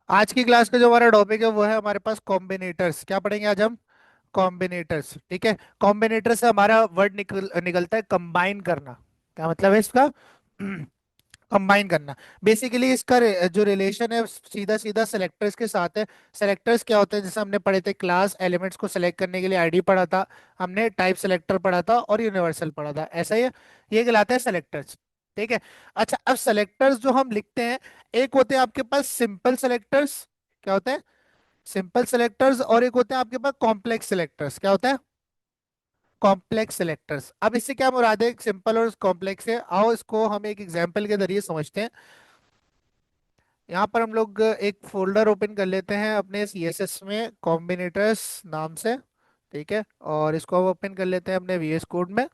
आज की क्लास का जो हमारा टॉपिक है वो है हमारे पास कॉम्बिनेटर्स। क्या पढ़ेंगे आज हम? कॉम्बिनेटर्स। ठीक है। कॉम्बिनेटर से हमारा वर्ड निकलता है कंबाइन करना। क्या मतलब है इसका? कंबाइन करना। बेसिकली इसका जो रिलेशन है सीधा सीधा सेलेक्टर्स के साथ है। सेलेक्टर्स क्या होते हैं? जैसे हमने पढ़े थे क्लास एलिमेंट्स को सेलेक्ट करने के लिए आईडी पढ़ा था, हमने टाइप सेलेक्टर पढ़ा था और यूनिवर्सल पढ़ा था, ऐसा ही है। ये कहलाते हैं सेलेक्टर्स। ठीक है। अच्छा, अब सेलेक्टर्स जो हम लिखते हैं, एक होते हैं आपके पास सिंपल सेलेक्टर्स। क्या होते हैं? Simple selectors. और एक होते हैं आपके पास कॉम्प्लेक्स सेलेक्टर्स। क्या होता है? Complex selectors. अब इससे क्या मुराद है सिंपल और कॉम्प्लेक्स है? आओ इसको हम एक एग्जांपल के जरिए समझते हैं। यहाँ पर हम लोग एक फोल्डर ओपन कर लेते हैं अपने सीएसएस में, कॉम्बिनेटर्स नाम से। ठीक है। और इसको हम ओपन कर लेते हैं अपने वीएस कोड में।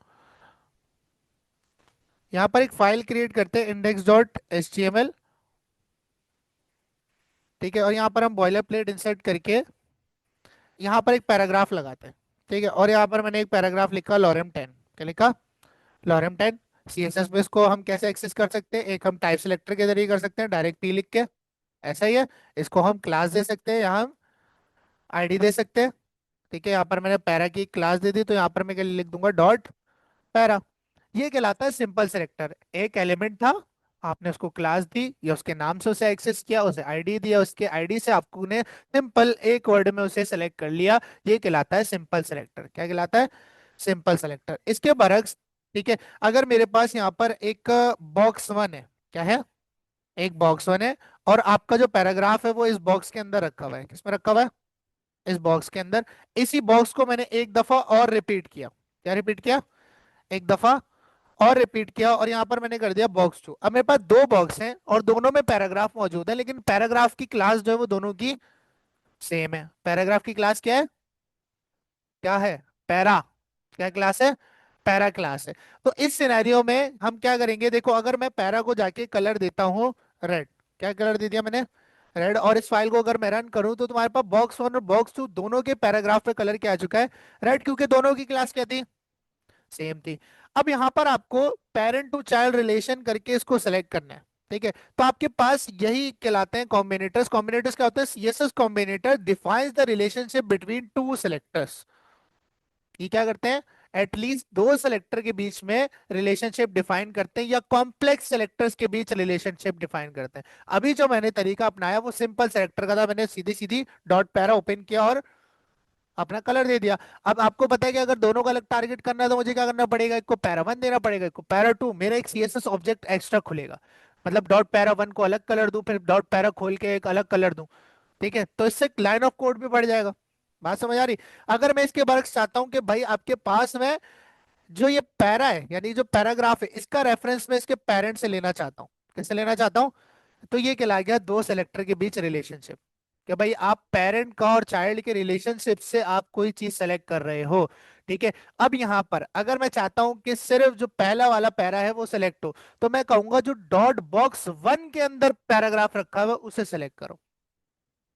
यहाँ पर एक फाइल क्रिएट करते हैं index.html। ठीक है। और यहाँ पर हम बॉयलर प्लेट इंसर्ट करके यहाँ पर एक पैराग्राफ लगाते हैं। ठीक है। और यहाँ पर मैंने एक पैराग्राफ लिखा लॉरेम 10। क्या लिखा? लॉरेम 10। सीएसएस में इसको हम कैसे एक्सेस कर सकते हैं? एक हम टाइप सेलेक्टर के जरिए कर सकते हैं, डायरेक्ट पी लिख के। ऐसा ही है। इसको हम क्लास दे सकते हैं, यहाँ हम आईडी दे सकते हैं। ठीक है। यहाँ पर मैंने पैरा की क्लास दे दी, तो यहाँ पर मैं क्या लिख दूंगा? Dot para. ये कहलाता है सिंपल सेलेक्टर। एक एलिमेंट था, आपने उसको क्लास दी या उसके नाम से उसे एक्सेस किया, उसे आईडी दिया, उसके आईडी से आपको ने सिंपल एक वर्ड में उसे सेलेक्ट कर लिया। ये कहलाता है सिंपल सेलेक्टर। क्या कहलाता है? Simple selector. इसके बरक्स, ठीक है, अगर मेरे पास यहाँ पर एक बॉक्स वन है। क्या है? एक बॉक्स वन है। और आपका जो पैराग्राफ है वो इस बॉक्स के अंदर रखा हुआ है। किसमें रखा हुआ है? इस बॉक्स के अंदर। इसी बॉक्स को मैंने एक दफा और रिपीट किया। क्या रिपीट किया? एक दफा और रिपीट किया। और यहाँ पर मैंने कर दिया बॉक्स टू। अब मेरे पास दो बॉक्स हैं और दोनों में पैराग्राफ मौजूद है, लेकिन पैराग्राफ की क्लास जो है वो दोनों की सेम है। पैराग्राफ की क्लास क्या है? क्या है? पैरा। क्या क्लास है? पैरा क्लास है। तो इस सिनेरियो में हम क्या करेंगे? देखो, अगर मैं पैरा को जाके कलर देता हूँ रेड। क्या कलर दे दिया मैंने? रेड। और इस फाइल को अगर मैं रन करूं तो तुम्हारे पास बॉक्स वन और बॉक्स टू दोनों के पैराग्राफ पे कलर क्या आ चुका है? रेड, क्योंकि दोनों की क्लास क्या थी? सेम थी। अब यहाँ पर आपको पेरेंट टू चाइल्ड रिलेशन करके इसको सेलेक्ट करना है। ठीक है। तो आपके पास यही कहलाते हैं कॉम्बिनेटर्स। कॉम्बिनेटर्स क्या होते हैं? CSS combinator defines the relationship between two selectors. ये क्या करते हैं? एटलीस्ट दो सेलेक्टर के बीच में रिलेशनशिप डिफाइन करते हैं, या कॉम्प्लेक्स सेलेक्टर्स के बीच रिलेशनशिप डिफाइन करते हैं। अभी जो मैंने तरीका अपनाया वो सिंपल सेलेक्टर का था। मैंने सीधी सीधी डॉट पैरा ओपन किया और अपना कलर दे दिया। अब आपको पता है कि अगर दोनों का अलग टारगेट करना है तो मुझे क्या करना पड़ेगा? एक को पैरा वन देना पड़ेगा, एक को पैरा टू। मेरा एक सीएसएस ऑब्जेक्ट एक्स्ट्रा खुलेगा। मतलब डॉट पैरा वन को अलग कलर दूं, फिर डॉट पैरा खोल के एक अलग कलर दूं। ठीक है। तो इससे लाइन ऑफ कोड भी बढ़ जाएगा। बात समझ आ रही? अगर मैं इसके बारे में चाहता हूं कि भाई आपके पास में जो ये पैरा है, यानी जो पैराग्राफ है, इसका रेफरेंस मैं इसके पेरेंट से लेना चाहता हूँ। किससे लेना चाहता हूँ? तो ये कहला गया दो सेलेक्टर के बीच रिलेशनशिप। कि भाई आप पेरेंट का और चाइल्ड के रिलेशनशिप से आप कोई चीज सेलेक्ट कर रहे हो। ठीक है। अब यहाँ पर अगर मैं चाहता हूं कि सिर्फ जो पहला वाला पैरा है वो सेलेक्ट हो, तो मैं कहूंगा जो डॉट बॉक्स वन के अंदर पैराग्राफ रखा हुआ है उसे सेलेक्ट करो।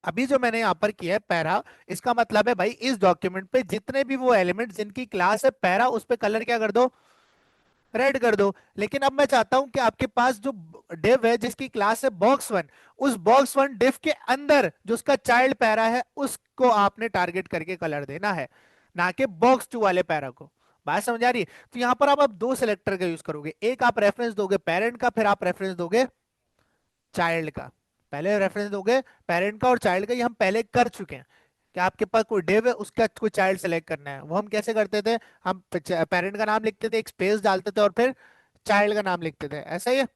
अभी जो मैंने यहाँ पर किया है पैरा, इसका मतलब है भाई इस डॉक्यूमेंट पे जितने भी वो एलिमेंट जिनकी क्लास है पैरा, उस पे कलर क्या कर दो? रेड कर दो। लेकिन अब मैं चाहता हूं कि आपके पास जो डिव है जिसकी क्लास है बॉक्स वन, उस बॉक्स वन डिव के अंदर जो उसका चाइल्ड पैरा है उसको आपने टारगेट करके कलर देना है, ना कि बॉक्स टू वाले पैरा को। बात समझ आ रही है? तो यहां पर आप अब दो सेलेक्टर का यूज करोगे। एक आप रेफरेंस दोगे पेरेंट का, फिर आप रेफरेंस दोगे चाइल्ड का। पहले रेफरेंस दोगे पेरेंट का और चाइल्ड का, ये हम पहले कर चुके हैं। कि आपके पास कोई डिव है, उसका कोई चाइल्ड सेलेक्ट करना है। वो हम कैसे करते थे? हम पेरेंट का नाम लिखते थे, एक स्पेस डालते थे और फिर चाइल्ड का नाम लिखते थे, ऐसा ही है।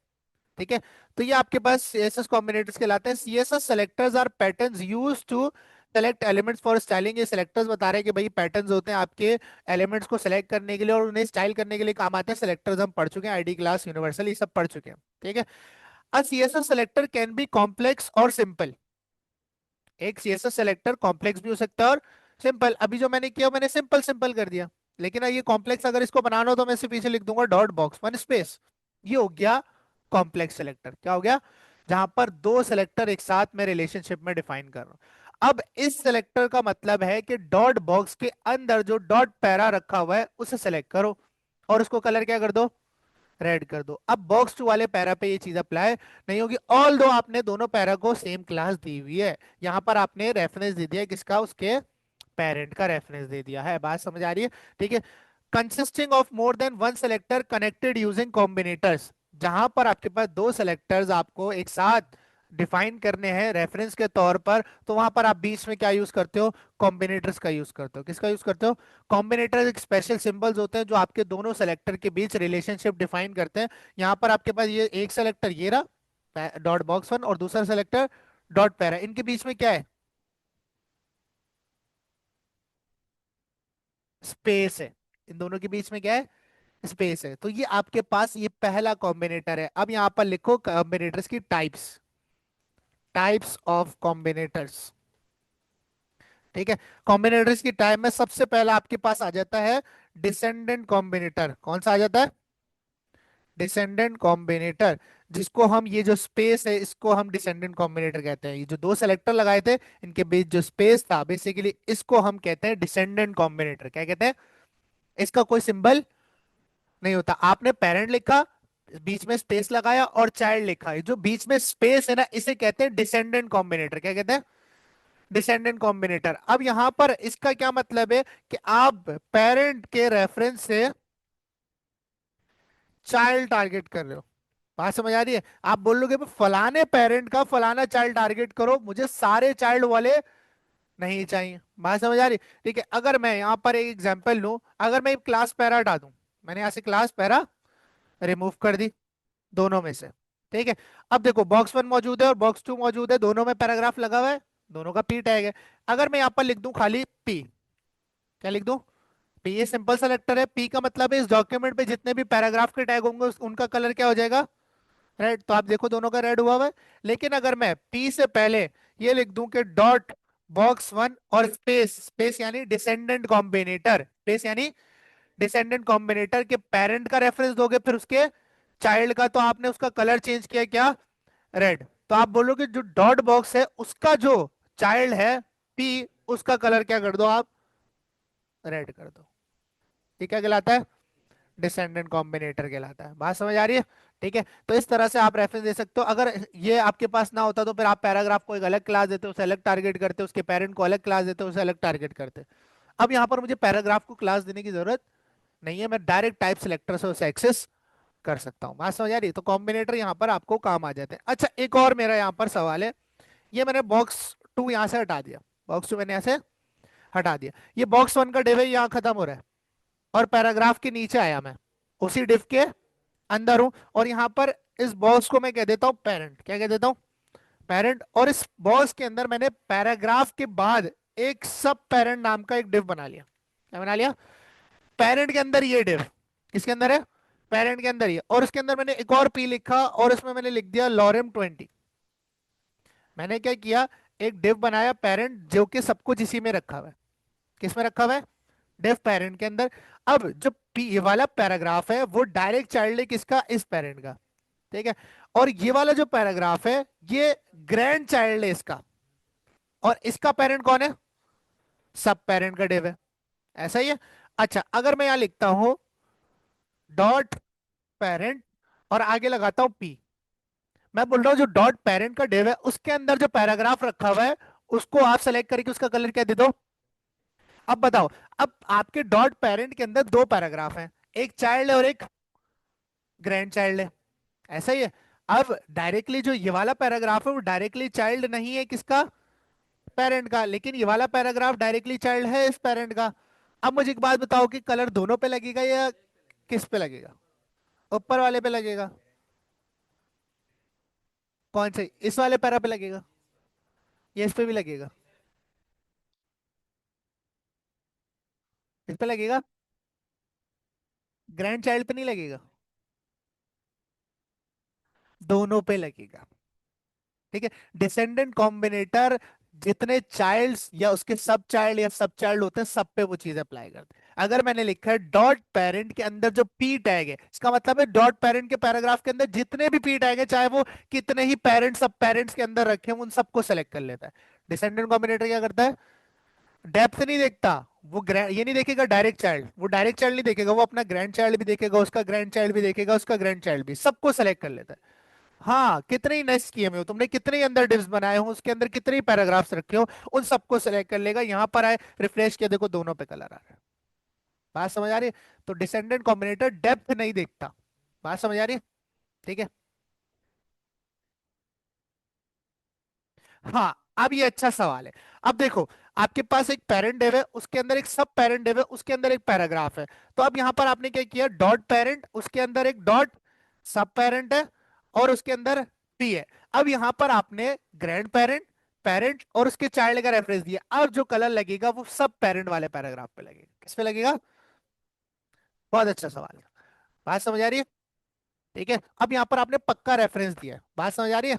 ठीक है। तो ये आपके पास सीएसएस कॉम्बिनेटर्स कहलाते हैं। CSS selectors are patterns used to select elements for styling. ये सेलेक्टर्स बता रहे हैं कि भाई पैटर्न्स होते हैं आपके एलिमेंट्स को सेलेक्ट करने के लिए और उन्हें स्टाइल करने के लिए काम आते हैं। सेलेक्टर्स हम पढ़ चुके हैं, आईडी क्लास यूनिवर्सल ये सब पढ़ चुके हैं। ठीक है। A CSS selector can be complex और सिंपल। एक सीएसएस सेलेक्टर कॉम्प्लेक्स भी हो सकता है और सिंपल। अभी जो मैंने किया मैंने सिंपल सिंपल कर दिया। लेकिन ये कॉम्प्लेक्स अगर इसको बनाना हो तो मैं इससे पीछे लिख दूंगा डॉट बॉक्स वन स्पेस। ये हो गया कॉम्प्लेक्स सेलेक्टर। क्या हो गया? जहां पर दो सेलेक्टर एक साथ में रिलेशनशिप में डिफाइन कर रहा हूं। अब इस सेलेक्टर का मतलब है कि डॉट बॉक्स के अंदर जो डॉट पैरा रखा हुआ है उसे सेलेक्ट करो और उसको कलर क्या कर दो? रेड कर दो। अब बॉक्स टू वाले पैरा पे ये चीज अप्लाई नहीं होगी, ऑल दो आपने दोनों पैरा को सेम क्लास दी हुई है। यहाँ पर आपने रेफरेंस दे दिया किसका, उसके पेरेंट का रेफरेंस दे दिया है। बात समझ आ रही है? ठीक है। Consisting of more than one selector connected using combinators, जहां पर आपके पास दो सेलेक्टर्स आपको एक साथ डिफाइन करने हैं रेफरेंस के तौर पर, तो वहां पर आप बीच में क्या यूज करते हो, कॉम्बिनेटर्स का यूज करते हो। किसका यूज करते हो? कॉम्बिनेटर्स एक स्पेशल सिंबल्स होते हैं जो आपके दोनों सेलेक्टर के बीच रिलेशनशिप डिफाइन करते हैं। यहाँ पर आपके पास ये एक सेलेक्टर ये रहा डॉट बॉक्स वन, और दूसरा सेलेक्टर डॉट पैरा, इनके बीच में क्या है, स्पेस है। इन दोनों के बीच में क्या है, स्पेस है। तो ये आपके पास ये पहला कॉम्बिनेटर है। अब यहां पर लिखो कॉम्बिनेटर्स की टाइप्स, टाइप्स ऑफ कॉम्बिनेटर्स। ठीक है। कॉम्बिनेटर्स की टाइप में सबसे पहला आपके पास आ जाता है डिसेंडेंट कॉम्बिनेटर। कौन सा आ जाता है? डिसेंडेंट कॉम्बिनेटर, जिसको हम ये जो स्पेस है इसको हम डिसेंडेंट कॉम्बिनेटर कहते हैं। ये जो दो सेलेक्टर लगाए थे इनके बीच जो स्पेस था बेसिकली इसको हम कहते हैं डिसेंडेंट कॉम्बिनेटर। क्या कहते हैं? इसका कोई सिंबल नहीं होता। आपने पेरेंट लिखा, बीच में स्पेस लगाया और चाइल्ड लिखा, ये जो बीच में स्पेस है ना इसे कहते हैं डिसेंडेंट कॉम्बिनेटर। क्या कहते हैं? Descendant combinator. अब यहां पर इसका क्या मतलब है कि आप पेरेंट के रेफरेंस से चाइल्ड टारगेट कर रहे हो। बात समझ आ रही है? आप बोल लोगे फलाने पेरेंट का फलाना चाइल्ड टारगेट करो, मुझे सारे चाइल्ड वाले नहीं चाहिए। बात समझ आ रही? ठीक है। अगर मैं यहां पर एक एग्जांपल लूं, अगर मैं क्लास पैरा हटा दूं, मैंने यहां से क्लास पैरा रिमूव कर दी दोनों में से, ठीक है। अब देखो बॉक्स वन मौजूद है और बॉक्स टू मौजूद है, दोनों में पैराग्राफ लगा हुआ है, दोनों का पी टैग है। अगर मैं यहाँ पर लिख दूं खाली पी, क्या लिख दूं? पी। ये सिंपल सेलेक्टर है, पी का मतलब है इस डॉक्यूमेंट पे जितने भी पैराग्राफ के टैग होंगे उनका कलर क्या हो जाएगा, रेड। तो आप देखो दोनों का रेड हुआ हुआ है। लेकिन अगर मैं पी से पहले ये लिख दूं कि डॉट बॉक्स वन और स्पेस, स्पेस यानी डिसेंडेंट कॉम्बिनेटर, स्पेस यानी डिसेंडेंट कॉम्बिनेटर के पेरेंट का रेफरेंस दोगे फिर उसके चाइल्ड का, तो आपने उसका कलर चेंज किया क्या, रेड। तो आप बोलोगे जो डॉट बॉक्स है उसका जो चाइल्ड है पी, उसका कलर क्या कर दो आप, रेड कर दो। ये क्या कहलाता है? डिसेंडेंट कॉम्बिनेटर कहलाता है। बात समझ आ रही है? ठीक है। तो इस तरह से आप रेफरेंस दे सकते हो। अगर ये आपके पास ना होता तो फिर आप पैराग्राफ को एक अलग क्लास देते, उसे अलग टारगेट करते, उसके पेरेंट को अलग क्लास देते, उसे अलग टारगेट करते। अब यहाँ पर मुझे पैराग्राफ को क्लास देने की जरूरत नहीं है, मैं डायरेक्ट टाइप सिलेक्टर से उसे एक्सेस कर सकता हूँ। बात समझ आ रही है? तो कॉम्बिनेटर यहाँ पर आपको काम आ जाते हैं। अच्छा, एक और मेरा यहाँ पर सवाल है। ये मैंने बॉक्स टू यहाँ से हटा दिया, बॉक्स टू मैंने यहाँ से हटा दिया, ये बॉक्स वन का डिव है यहाँ खत्म हो रहा है, और पैराग्राफ के नीचे आया मैं, उसी डिव के अंदर हूं, और यहाँ पर इस बॉक्स को मैं कह देता हूँ पेरेंट। क्या कह देता हूँ? पेरेंट। और इस बॉक्स के अंदर मैंने पैराग्राफ के बाद एक सब पेरेंट नाम का एक डिव बना लिया। क्या बना लिया? पेरेंट के अंदर ये डिव, किसके अंदर है, पेरेंट के अंदर ही है। और उसके अंदर मैंने एक और पी लिखा और इसमें मैंने लिख दिया लॉरेम 20। मैंने क्या किया, एक डिव बनाया पेरेंट जो कि सब कुछ इसी में रखा हुआ है। किस में रखा हुआ है? डिव पेरेंट के अंदर। अब जो पी ये वाला पैराग्राफ है वो डायरेक्ट चाइल्ड है किसका, इस पेरेंट का, ठीक है। और ये वाला जो पैराग्राफ है ये ग्रैंड चाइल्ड है इसका, और इसका पेरेंट कौन है, सब पेरेंट का डिव है। ऐसा ही है। अच्छा, अगर मैं यहां लिखता हूं डॉट पेरेंट और आगे लगाता हूं पी, मैं बोल रहा हूं जो डॉट पेरेंट का डिव है उसके अंदर जो पैराग्राफ रखा हुआ है उसको आप सेलेक्ट करके उसका कलर क्या दे दो। अब बताओ, अब आपके डॉट पेरेंट के अंदर दो पैराग्राफ हैं, एक चाइल्ड है और एक ग्रैंड चाइल्ड है, ऐसा ही है। अब डायरेक्टली जो ये वाला पैराग्राफ है वो डायरेक्टली चाइल्ड नहीं है किसका, पेरेंट का, लेकिन ये वाला पैराग्राफ डायरेक्टली चाइल्ड है इस पेरेंट का। अब मुझे एक बात बताओ कि कलर दोनों पे लगेगा या किस पे लगेगा, ऊपर वाले पे लगेगा, कौन से, इस वाले पैरा पे लगेगा या इस पे भी लगेगा, इस पे लगेगा, ग्रैंड चाइल्ड पे नहीं लगेगा, दोनों पे लगेगा। ठीक है। डिसेंडेंट कॉम्बिनेटर जितने चाइल्ड्स या उसके सब चाइल्ड या सब चाइल्ड होते हैं सब पे वो चीज अप्लाई करते हैं। अगर मैंने लिखा है डॉट पेरेंट के अंदर जो पी टैग है इसका मतलब है डॉट पेरेंट के पैराग्राफ के अंदर जितने भी पी टैग है चाहे वो कितने ही पेरेंट्स सब पेरेंट्स के अंदर रखे हों उन सबको सेलेक्ट कर लेता है। डिसेंडेंट कॉम्बिनेटर क्या करता है, डेप्थ नहीं देखता। वो ग्रैंड ये नहीं देखेगा डायरेक्ट चाइल्ड, वो डायरेक्ट चाइल्ड नहीं देखेगा, वो अपना ग्रैंड चाइल्ड भी देखेगा, उसका ग्रैंड चाइल्ड भी देखेगा, उसका ग्रैंड चाइल्ड भी, सबको सेलेक्ट कर लेता है। हाँ, कितने ही नेस्ट किए हुए हो तुमने, कितने ही अंदर डिव्स बनाए हो, उसके अंदर कितने ही पैराग्राफ्स रखे हो, उन सबको सेलेक्ट कर लेगा। यहाँ पर आए, रिफ्रेश किया, देखो दोनों पे कलर आ रहा है। बात समझ आ रही है? तो डिसेंडेंट कॉम्बिनेटर डेप्थ नहीं देखता। बात समझ आ रही है? ठीक है। हाँ, अब ये अच्छा सवाल है। अब देखो, आपके पास एक पेरेंट डिव है, उसके अंदर एक सब पेरेंट डिव है, उसके अंदर एक पैराग्राफ है। तो अब यहां पर आपने क्या किया, डॉट पेरेंट, उसके अंदर एक डॉट सब पेरेंट है, और उसके अंदर पी है। अब यहां पर आपने ग्रैंड पेरेंट, पेरेंट और उसके चाइल्ड का रेफरेंस दिया। अब जो कलर लगेगा वो सब पेरेंट वाले पैराग्राफ पे लगेगा। किस पे लगेगा? बहुत अच्छा सवाल है। बात समझ आ रही है? ठीक है। अब यहां पर आपने पक्का रेफरेंस दिया है। बात समझ आ रही है?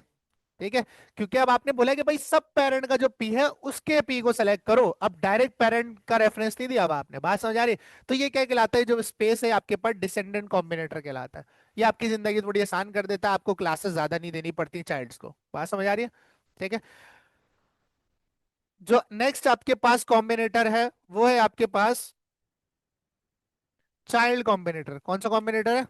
ठीक है। क्योंकि अब आपने बोला कि भाई सब पेरेंट का जो पी है उसके पी को सेलेक्ट करो, अब डायरेक्ट पेरेंट का रेफरेंस नहीं दिया अब आपने। बात समझ आ रही है? तो ये क्या कहलाता है, जो स्पेस है आपके पास, डिसेंडेंट कॉम्बिनेटर कहलाता है। ये आपकी जिंदगी थोड़ी आसान कर देता है, आपको क्लासेस ज्यादा नहीं देनी पड़ती चाइल्ड्स को। बात समझ आ रही है? ठीक है। जो नेक्स्ट आपके पास कॉम्बिनेटर है वो है आपके पास चाइल्ड कॉम्बिनेटर। कौन सा कॉम्बिनेटर है?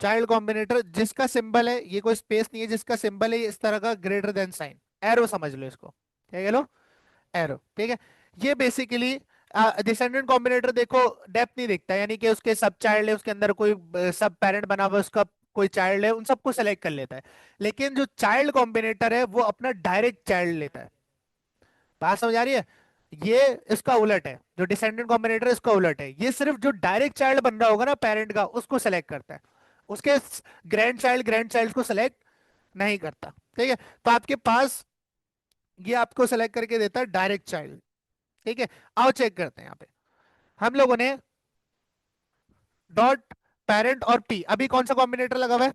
चाइल्ड कॉम्बिनेटर, जिसका सिंबल है, ये कोई स्पेस नहीं है, जिसका सिंबल है इस तरह का ग्रेटर देन साइन, एरो समझ लो इसको। क्या कह लो? एरो। ठीक है। ये बेसिकली डिसेंडेंट कॉम्बिनेटर देखो डेप्थ नहीं दिखता, यानी कि उसके सब चाइल्ड है, उसके अंदर कोई सब पेरेंट बना हुआ है, उसका कोई चाइल्ड है, उन सबको सेलेक्ट कर लेता है। लेकिन जो चाइल्ड कॉम्बिनेटर है वो अपना डायरेक्ट चाइल्ड लेता है। बात समझ आ रही है? ये इसका उलट है, जो डिसेंडेंट कॉम्बिनेटर है इसका उलट है, ये सिर्फ जो डायरेक्ट चाइल्ड बन रहा होगा ना पेरेंट का, उसको सेलेक्ट करता है। उसके ग्रैंड चाइल्ड को सेलेक्ट नहीं करता। ठीक है। तो आपके पास ये आपको सेलेक्ट करके देता है डायरेक्ट चाइल्ड। ठीक है। आओ चेक करते हैं यहाँ पे। हम लोगों ने डॉट, पेरेंट और पी, अभी कौन सा कॉम्बिनेटर लगा हुआ है?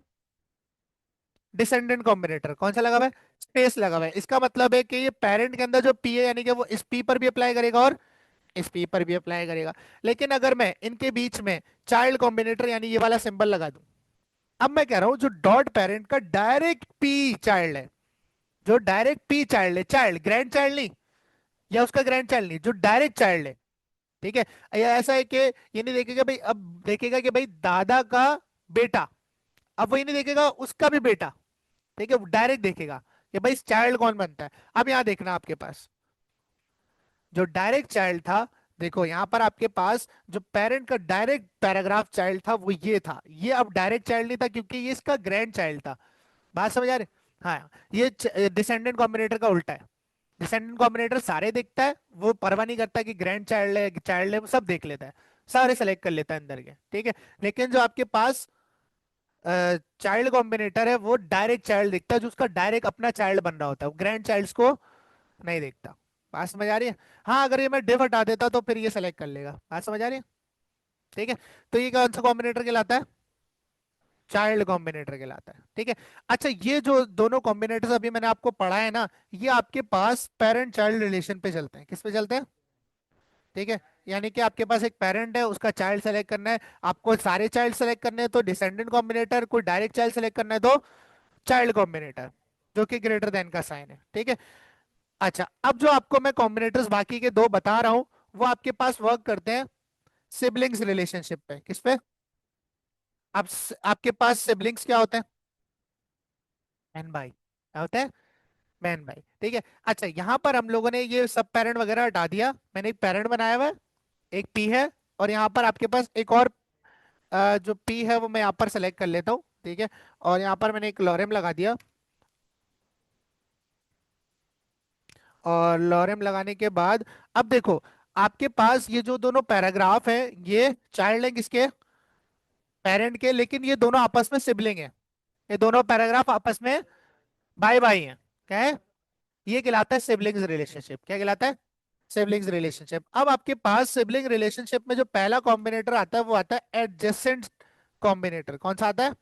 Descendant combinator. कौन सा लगा हुआ है? स्पेस लगा हुआ है। इसका मतलब है कि ये पेरेंट के अंदर जो पी है, यानी कि वो इस पी पर भी अप्लाई करेगा और इस पी पर भी अप्लाई करेगा। लेकिन अगर मैं इनके बीच में चाइल्ड कॉम्बिनेटर यानी ये वाला सिंबल लगा दूं, अब मैं कह रहा हूं जो डॉट पेरेंट का डायरेक्ट पी चाइल्ड है, जो डायरेक्ट पी चाइल्ड है, चाइल्ड ग्रैंड चाइल्ड नहीं, या उसका ग्रैंड चाइल्ड नहीं, जो डायरेक्ट चाइल्ड है। ठीक है। या ऐसा है कि ये नहीं देखेगा भाई, अब देखेगा कि भाई दादा का बेटा, अब वही नहीं देखेगा उसका भी बेटा। ठीक है। डायरेक्ट देखेगा कि भाई चाइल्ड कौन बनता है। अब यहां देखना आपके पास जो डायरेक्ट चाइल्ड था, देखो यहां पर आपके पास जो पेरेंट का डायरेक्ट पैराग्राफ चाइल्ड था वो ये था, ये अब डायरेक्ट चाइल्ड नहीं था क्योंकि ये इसका ग्रैंड चाइल्ड था। बात समझ आ रही? हाँ, ये डिसेंडेंट कॉम्बिनेटर का उल्टा है। डिसेंडेंट कॉम्बिनेटर सारे देखता है, वो परवाह नहीं करता कि ग्रैंड चाइल्ड है, वो सब देख लेता है, सारे सेलेक्ट कर लेता है अंदर के। ठीक है। लेकिन जो आपके पास चाइल्ड कॉम्बिनेटर है वो डायरेक्ट चाइल्ड दिखता है, जो उसका डायरेक्ट अपना चाइल्ड बन रहा होता है, ग्रैंड चाइल्ड्स को नहीं देखता। बात समझ आ रही है? हाँ, अगर ये मैं डिफ हटा देता तो फिर ये सेलेक्ट कर लेगा। बात समझ आ रही है? ठीक है। तो ये कौन सा कॉम्बिनेटर कहलाता है? चाइल्ड कॉम्बिनेटर कहलाता है। ठीक है। अच्छा, ये जो दोनों कॉम्बिनेटर्स अभी मैंने आपको पढ़ा है ना, ये आपके पास पेरेंट चाइल्ड रिलेशन पे चलते हैं। किस पे चलते हैं? ठीक है। यानी कि आपके पास एक पेरेंट है, उसका चाइल्ड सेलेक्ट करना है, आपको सारे चाइल्ड सेलेक्ट करने हैं तो डिसेंडेंट कॉम्बिनेटर, कोई डायरेक्ट चाइल्ड सेलेक्ट करना है तो चाइल्ड कॉम्बिनेटर, जो कि ग्रेटर देन का साइन है। ठीक है। अच्छा, अब जो आपको मैं कॉम्बिनेटर्स बाकी के दो बता रहा हूं, वो आपके पास वर्क करते हैं सिबलिंग्स रिलेशनशिप पे। किस पे? अब आपके पास सिबलिंग्स क्या होते हैं? बहन भाई। क्या होते हैं? बहन भाई। ठीक है। अच्छा, यहां पर हम लोगों ने ये सब पेरेंट वगैरह हटा दिया, मैंने एक पेरेंट बनाया हुआ है, एक पी है, और यहाँ पर आपके पास एक और जो पी है वो मैं यहाँ पर सेलेक्ट कर लेता हूँ। ठीक है। और यहाँ पर मैंने एक लॉरेम लगा दिया, और लॉरेम लगाने के बाद अब देखो, आपके पास ये जो दोनों पैराग्राफ है, ये चाइल्ड है किसके? पेरेंट के, लेकिन ये दोनों आपस में सिबलिंग है। ये दोनों पैराग्राफ आपस में भाई भाई हैं। क्या है? ये कहलाता है सिबलिंग्स रिलेशनशिप। क्या कहलाता है? Siblings relationship. अब आपके पास सिबलिंग रिलेशनशिप में जो पहला कॉम्बिनेटर आता है वो आता है एडजेसेंट कॉम्बिनेटर। कौन सा आता है?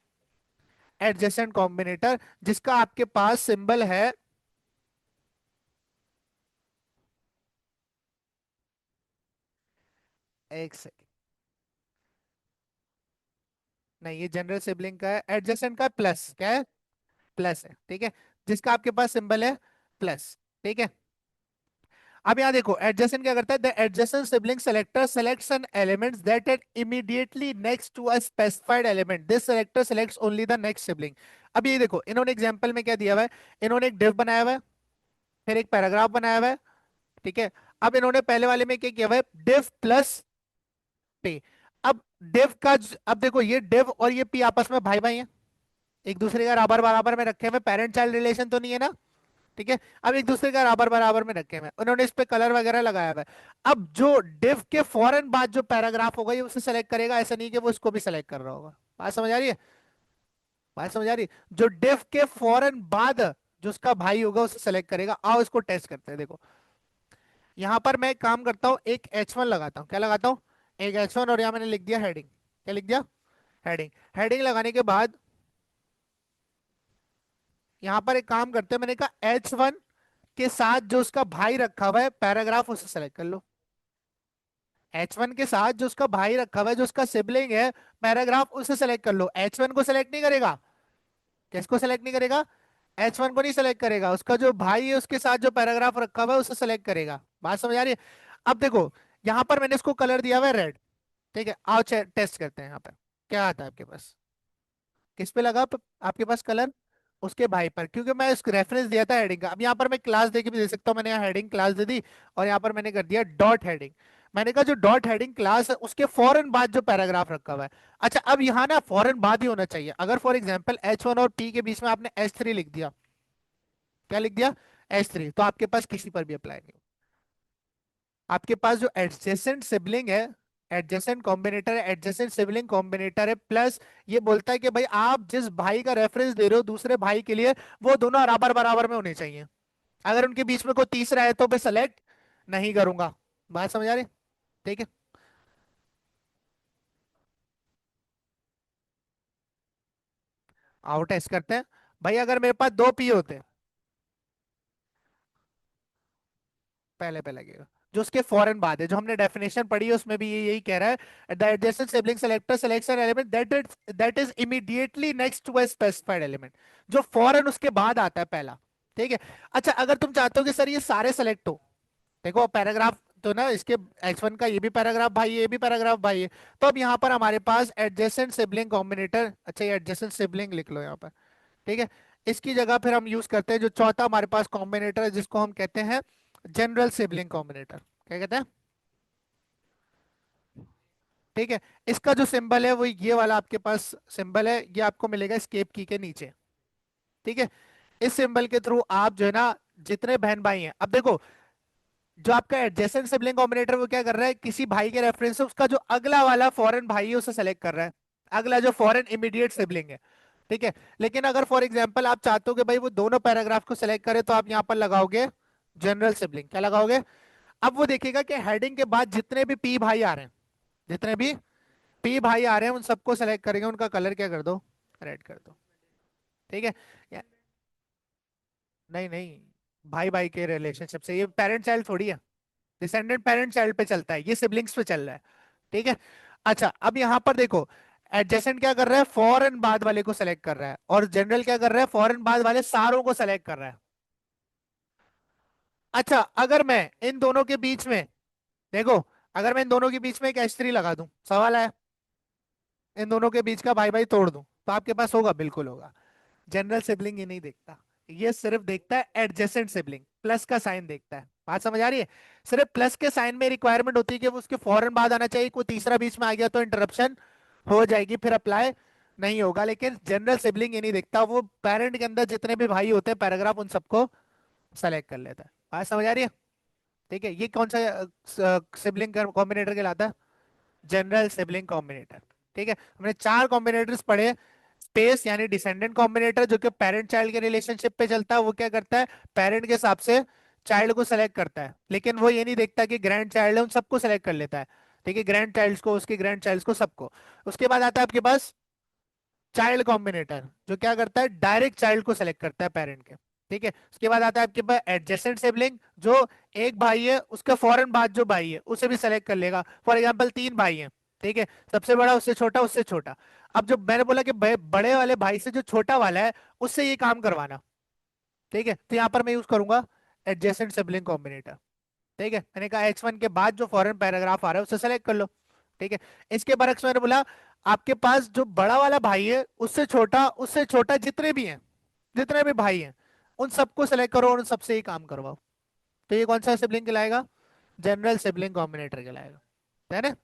एडजेसेंट कॉम्बिनेटर, जिसका आपके पास सिंबल है, एक सेकेंड, नहीं ये जनरल सिबलिंग का है, एडजेसेंट का प्लस क्या है? प्लस है। ठीक है। जिसका आपके पास सिंबल है प्लस। ठीक है। अब यहाँ देखो एडजेसेंट क्या करता है, the adjacent sibling selector selects an elements that are immediately next to a specified element, this selector selects only the next sibling. अब ये देखो इन्होंने एग्जांपल में क्या दिया हुआ है, इन्होंने एक डिव बनाया हुआ है, फिर एक पैराग्राफ बनाया हुआ है, ठीक है। अब इन्होंने पहले वाले में क्या किया हुआ है, डिव प्लस पे। अब डिव का अब देखो ये डिव और ये पी आपस में भाई भाई हैं, एक दूसरे का बराबर बराबर में रखे हुए, पेरेंट चाइल्ड रिलेशन तो नहीं है ना, ठीक है। अब एक दूसरे का बराबर बराबर में रखे हुए उन्होंने इस पे कलर वगैरह लगाया हुआ है। अब जो डिव के फौरन बाद जो पैराग्राफ होगा ये उसे सेलेक्ट करेगा, ऐसा नहीं कि वो इसको भी सेलेक्ट कर रहा होगा। बात समझ आ रही है? बात समझ आ रही है? जो डिव के फौरन बाद जो उसका भाई होगा उसे सेलेक्ट करेगा। आओ इसको टेस्ट करते हैं, देखो यहां पर मैं एक काम करता हूं, एक H1 लगाता हूं, क्या लगाता हूं, एक H1, और यहां मैंने लिख दिया हेडिंग, क्या लिख दिया, हेडिंग। हेडिंग लगाने के बाद यहां पर एक काम करते हैं, मैंने कहा H1 के साथ जो उसका भाई रखा हुआ है पैराग्राफ उसे सेलेक्ट कर लो। H1 के साथ जो उसका भाई रखा हुआ है, जो उसका सिबलिंग है, पैराग्राफ उसे सेलेक्ट कर लो। H1 को सेलेक्ट नहीं करेगा, किसको सेलेक्ट नहीं करेगा, H1 को नहीं सेलेक्ट करेगा, उसका जो भाई है उसके साथ जो पैराग्राफ रखा हुआ है उसे सेलेक्ट करेगा। बात समझ आ रही है? अब देखो यहां पर मैंने इसको कलर दिया हुआ है रेड, ठीक है। आओ टेस्ट करते हैं यहाँ पर क्या आता है आपके पास, किस पे लगा आपके पास कलर, उसके भाई पर, क्योंकि मैं इसको रेफरेंस दिया था हेडिंग का। अब यहाँ पर मैं क्लास दे के भी दे सकता हूँ, मैंने यहाँ हेडिंग क्लास दे दी, और यहाँ पर मैंने कर दिया डॉट हेडिंग। मैंने कहा जो डॉट हेडिंग क्लास है उसके फौरन बाद जो पैराग्राफ रखा हुआ है। अच्छा अब यहाँ ना फौरन बाद ही होना चाहिए, अगर फॉर एग्जाम्पल H1 और P के बीच में आपने H3 लिख दिया, क्या लिख दिया, H3, तो आपके पास किसी पर भी अप्लाई नहीं होगा। आपके पास जो एडजेसेंट सिबलिंग है, एडजेसेंट कॉम्बिनेटर है, एडजेसेंट सिबलिंग कॉम्बिनेटर है, प्लस ये बोलता है कि भाई आप जिस भाई का रेफरेंस दे रहे हो दूसरे भाई के लिए, वो दोनों बराबर बराबर में होने चाहिए। अगर उनके बीच में कोई तीसरा है तो मैं सेलेक्ट नहीं करूंगा। बात समझ आ रही? ठीक है, आओ टेस्ट करते हैं। भाई अगर मेरे पास दो पी होते, पहले पे लगेगा, जो उसके फौरन बाद है, जो हमने डेफिनेशन पढ़ी है उसमें भी ये यही कह रहा है, the adjacent sibling selector selects an element that is immediately next to a specified element, जो फौरन उसके बाद आता है पहला, ठीक है। अच्छा अगर तुम चाहते हो कि सर ये सारे सेलेक्ट हो, देखो पैराग्राफ तो ना इसके H1 का ये भी पैराग्राफ भाई है, ये भी पैराग्राफ भाई है, तो अब यहाँ पर हमारे पास एडजेसेंट सिबलिंग कॉम्बिनेटर, अच्छा ये एडजेसेंट सिबलिंग लिख लो यहाँ पर, ठीक है। इसकी जगह फिर हम यूज करते हैं जो चौथा हमारे पास कॉम्बिनेटर है, जिसको हम कहते हैं जनरल सिबलिंग कॉम्बिनेटर, क्या कहते हैं, ठीक है। इसका जो सिंबल है वो ये वाला आपके पास सिंबल है, ये आपको मिलेगा स्केप की के नीचे, ठीक है। इस सिंबल के थ्रू आप जो है ना जितने बहन भाई हैं, अब देखो जो आपका एडजेसेंट सिबलिंग कॉम्बिनेटर वो क्या कर रहा है, किसी भाई के रेफरेंस से उसका जो अगला वाला फॉरेन भाई है उसे सेलेक्ट कर रहा है, अगला जो फॉरेन इमीडिएट सिबलिंग है, ठीक है। लेकिन अगर फॉर एग्जांपल आप चाहते हो कि भाई वो दोनों पैराग्राफ को सेलेक्ट करे, तो आप यहाँ पर लगाओगे जनरल सिबलिंग, क्या लगाओगे। अब वो देखेगा कि हेडिंग के बाद जितने भी पी भाई आ रहे हैं, जितने भी पी भाई आ रहे हैं उन सबको सेलेक्ट करेंगे, उनका कलर क्या कर दो, रेड कर दो, ठीक है। नहीं नहीं, भाई भाई के रिलेशनशिप से, ये पेरेंट चाइल्ड थोड़ी है, डिसेंडेंट पेरेंट चाइल्ड पे चलता है, ये सिबलिंग्स पे चल रहा है, ठीक है। अच्छा अब यहां पर देखो एडजेसेंट क्या कर रहा है, फॉरेन बाद वाले को सेलेक्ट कर रहा है, और जनरल क्या कर रहा है, फॉरेन बाद वाले सारों को सेलेक्ट कर रहा है। अच्छा अगर मैं इन दोनों के बीच में, देखो अगर मैं इन दोनों के बीच में एक H3 लगा दूं, सवाल है, इन दोनों के बीच का भाई भाई तोड़ दूं, तो आपके पास होगा, बिल्कुल होगा। जनरल सिबलिंग ये नहीं देखता, ये सिर्फ देखता है एडजेसेंट सिबलिंग, प्लस का साइन देखता है। बात समझ आ रही है? सिर्फ प्लस के साइन में रिक्वायरमेंट होती है कि वो उसके फौरन बाद आना चाहिए, कोई तीसरा बीच में आ गया तो इंटरप्शन हो जाएगी, फिर अप्लाई नहीं होगा। लेकिन जनरल सिबलिंग ये नहीं देखता, वो पेरेंट के अंदर जितने भी भाई होते हैं पैराग्राफ उन सबको सेलेक्ट कर लेता है। बात समझ आ रही है? ठीक है, ये कौन सा सिबलिंग कॉम्बिनेटर कहलाता है, जनरल सिबलिंग कॉम्बिनेटर, ठीक है। हमने चार कॉम्बिनेटर्स पढ़े। स्पेस यानी डिसेंडेंट कॉम्बिनेटर जो कि पेरेंट चाइल्ड के रिलेशनशिप पे चलता है, वो क्या करता है, पेरेंट के हिसाब से चाइल्ड को सेलेक्ट करता है, लेकिन वो ये नहीं देखता कि ग्रैंड चाइल्ड है, उन सबको सेलेक्ट कर लेता है, ठीक है, ग्रैंड चाइल्ड को, उसके ग्रैंड चाइल्ड को, सबको। उसके बाद आता है आपके पास चाइल्ड कॉम्बिनेटर, जो क्या करता है, डायरेक्ट चाइल्ड को सेलेक्ट करता है पेरेंट के, ठीक है। उसके बाद आता है आपके पास एडजेसेंट सिबलिंग, जो एक भाई है उसका फौरन बाद जो भाई है उसे भी सेलेक्ट कर लेगा। फॉर एग्जाम्पल तीन भाई हैं, ठीक है, सबसे बड़ा, उससे छोटा, उससे छोटा। अब जो मैंने बोला कि बड़े वाले भाई से जो छोटा वाला है उससे ये काम करवाना, ठीक है, तो यहाँ पर मैं यूज करूंगा एडजेसेंट सिबलिंग कॉम्बिनेटर, ठीक है, मैंने कहा H1 के बाद जो फॉरेन पैराग्राफ आ रहा है उसे सेलेक्ट कर लो। ठीक है, इसके बरक्स मैंने बोला आपके पास जो बड़ा वाला भाई है उससे छोटा जितने भी हैं, जितने भी भाई हैं, उन सबको सेलेक्ट करो और उन सबसे ही काम करवाओ। तो ये कौन सा सिबलिंग कहलाएगा? जनरल सिबलिंग कॉम्बिनेटर कहलाएगा, है ना।